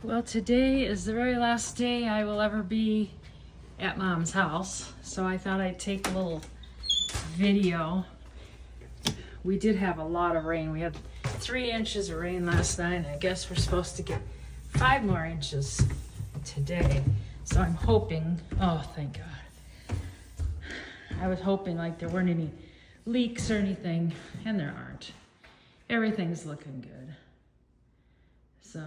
Well, today is the very last day I will ever be at Mom's house, so I thought I'd take a little video. We did have a lot of rain. We had 3 inches of rain last night, and I guess we're supposed to get 5 more inches today. So I'm hoping, oh, thank God. I was hoping like there weren't any leaks or anything, and there aren't. Everything's looking good. So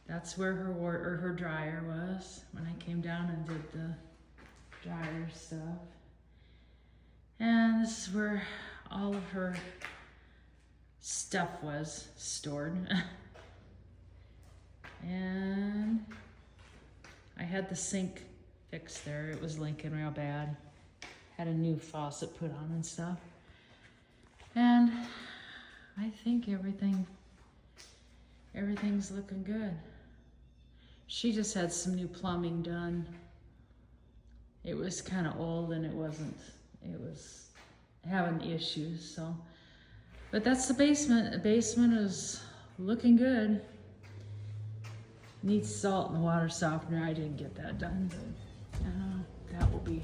that's where her dryer was when I came down and did the dryer stuff. And this is where all of her stuff was stored. And I had the sink fixed there. It was leaking real bad. Had a new faucet put on and stuff. And I think everything's looking good. She just had some new plumbing done. It was kind of old and it was having issues, so. But that's the basement. The basement is looking good. Needs salt and water softener. I didn't get that done, but that will be.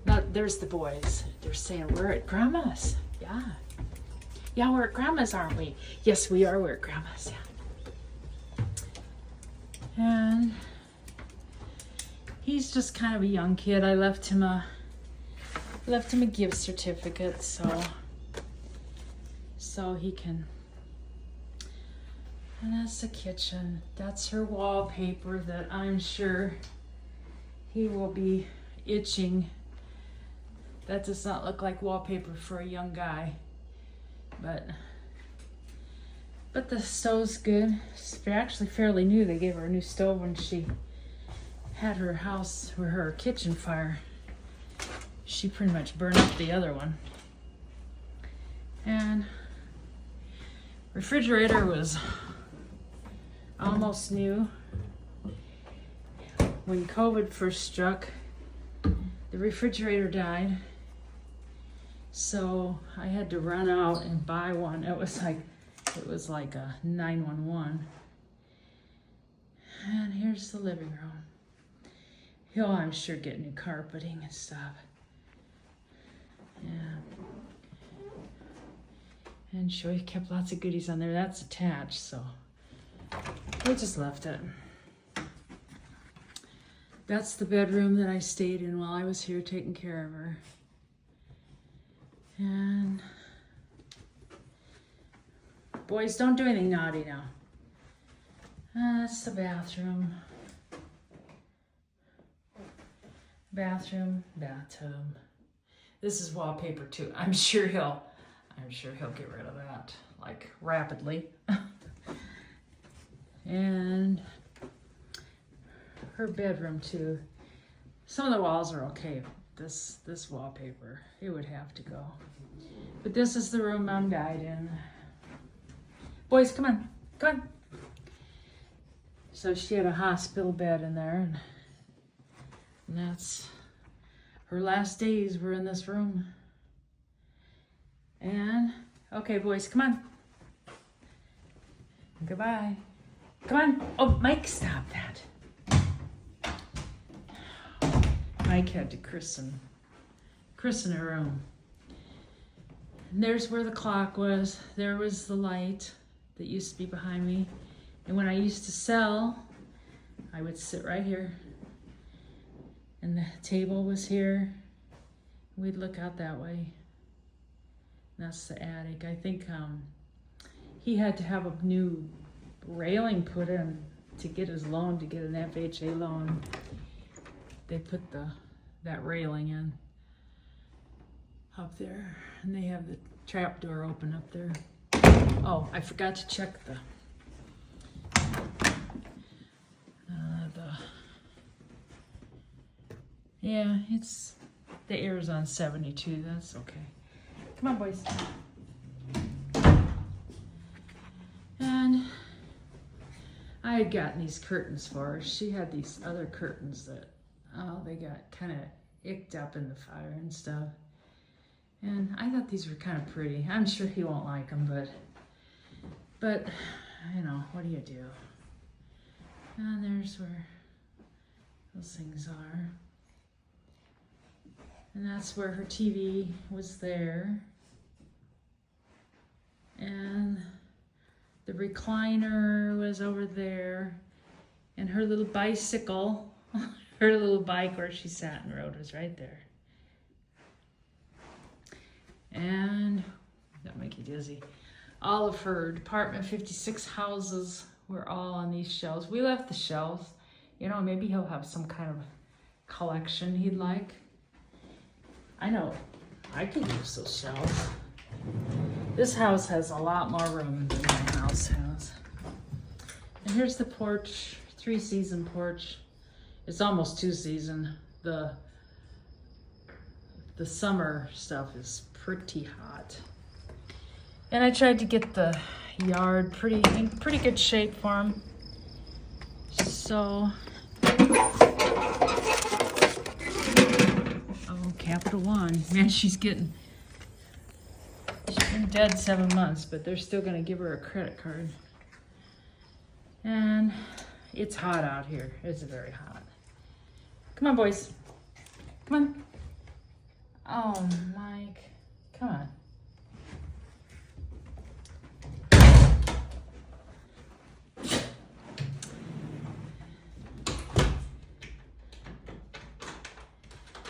Now, there's the boys. They're saying, we're at Grandma's. Yeah. Yeah, we're at Grandma's, aren't we? Yes, we are. We're at Grandma's, yeah. And he's just kind of a young kid. I left him a gift certificate so he can. And that's the kitchen. That's her wallpaper that I'm sure he will be itching. That does not look like wallpaper for a young guy, but the stove's good. It's actually fairly new. They gave her a new stove when she had her house or her kitchen fire. She pretty much burned up the other one. And refrigerator was almost new. When COVID first struck, the refrigerator died. So I had to run out and buy one. It was like a 911. And here's the living room. He'll, I'm sure, get new carpeting and stuff. Yeah. And sure, he kept lots of goodies on there. That's attached, so we just left it. That's the bedroom that I stayed in while I was here taking care of her. And boys, don't do anything naughty now. That's the bathroom. Bathroom, bathtub. This is wallpaper too. I'm sure he'll get rid of that like rapidly. And her bedroom too. Some of the walls are okay. This wallpaper, it would have to go. But this is the room Mom died in. Boys, come on, come on. So she had a hospital bed in there, and that's her last days were in this room. And okay, boys, come on. Goodbye. Come on. Oh, Mike, stop that. Mike had to christen her room. And there's where the clock was. There was the light that used to be behind me. And when I used to sell, I would sit right here. And the table was here. We'd look out that way. And that's the attic. I think he had to have a new railing put in to get his loan, to get an FHA loan. They put that railing in up there, and they have the trap door open up there. Oh, I forgot to check yeah, it's the air's on 72. That's okay. Come on, boys. And I had gotten these curtains for her. She had these other curtains that they got kind of icked up in the fire and stuff. And I thought these were kind of pretty. I'm sure he won't like them, but you know, what do you do? And there's where those things are. And that's where her TV was there. And the recliner was over there. And her little bicycle, her little bike where she sat and rode was right there. And that'll make you dizzy. All of her Department 56 houses were all on these shelves. We left the shelves. You know, maybe he'll have some kind of collection he'd like. I know I could use those shelves. This house has a lot more room than my house has. And here's the porch, 3-season porch. It's almost 2-season. The summer stuff is pretty hot. And I tried to get the yard in pretty good shape for him. So, Capital One. Man, she's been dead 7 months, but they're still gonna give her a credit card. And it's hot out here. It's very hot. Come on, boys. Come on. Oh, Mike. Come on.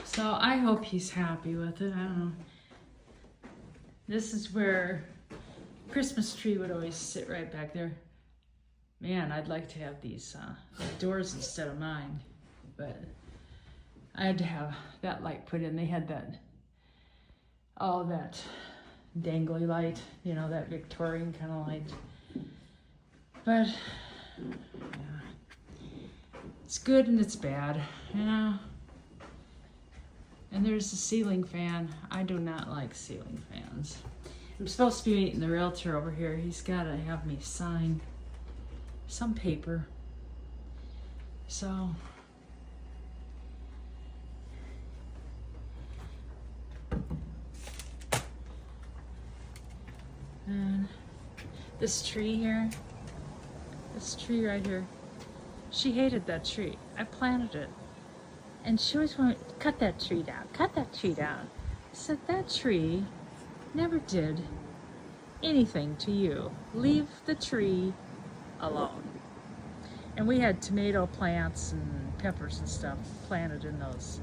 So I hope he's happy with it. I don't know. This is where Christmas tree would always sit right back there. Man, I'd like to have these doors instead of mine, but I had to have that light put in. They had that dangly light, you know, that Victorian kind of light. But yeah, it's good and it's bad, you know. And there's the ceiling fan. I do not like ceiling fans. I'm supposed to be meeting the realtor over here. He's got to have me sign some paper. So, and this tree here, this tree right here, she hated that tree. I planted it. And she always wanted, cut that tree down, cut that tree down. I said, that tree never did anything to you. Leave the tree alone. And we had tomato plants and peppers and stuff planted in those.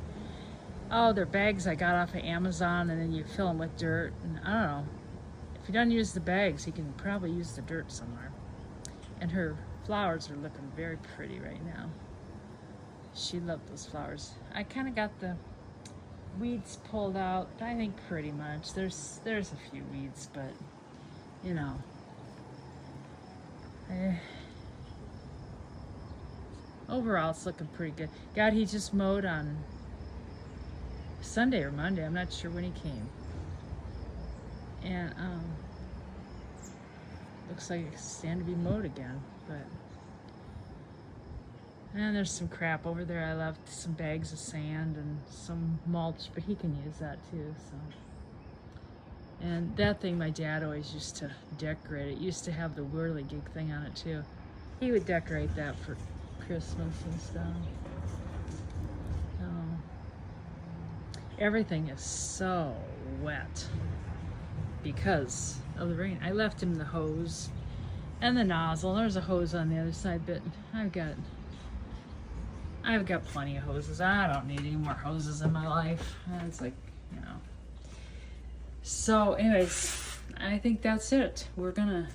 Oh, they're bags I got off of Amazon, and then you fill them with dirt. And I don't know. If he doesn't use the bags, he can probably use the dirt somewhere. And her flowers are looking very pretty right now. She loved those flowers. I kind of got the weeds pulled out, I think pretty much. There's a few weeds, but you know. Overall, it's looking pretty good. God, he just mowed on Sunday or Monday. I'm not sure when he came. And looks like it's stand to be mowed again, but. And there's some crap over there. I left some bags of sand and some mulch, but he can use that too, so. And that thing my dad always used to decorate. It used to have the whirligig thing on it too. He would decorate that for Christmas and stuff. Everything is so wet because of the rain. I left him the hose and the nozzle. There's a hose on the other side, but I've got plenty of hoses. I don't need any more hoses in my life. It's like, you know. So anyways, I think that's it. We're gonna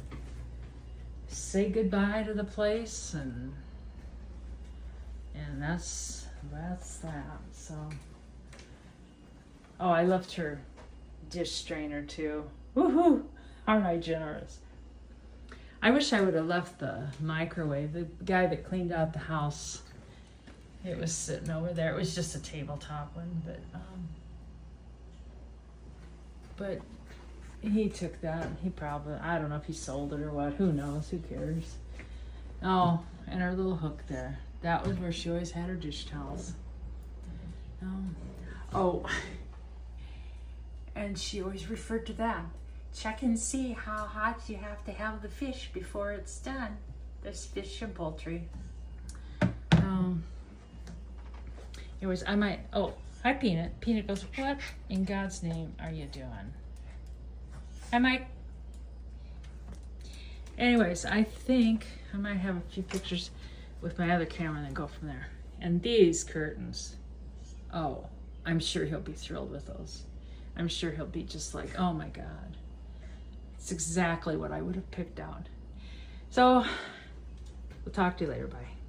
say goodbye to the place, and that's that. So, oh, I left her dish strainer too. Woohoo! Aren't I generous? I wish I would have left the microwave. The guy that cleaned out the house, it was sitting over there. It was just a tabletop one, but he took that. He probably, I don't know if he sold it or what. Who knows? Who cares? Oh, and her little hook there. That was where she always had her dish towels. Oh, and she always referred to that. check and see how hot you have to have the fish before it's done. There's fish and poultry. Anyways, I might. Oh, hi, Peanut. Peanut goes, "What in God's name are you doing?" Hi, Mike. Anyways, I think I might have a few pictures with my other camera and then go from there. And these curtains, oh, I'm sure he'll be thrilled with those. I'm sure he'll be just like, oh my God. It's exactly what I would have picked out. So, we'll talk to you later. Bye.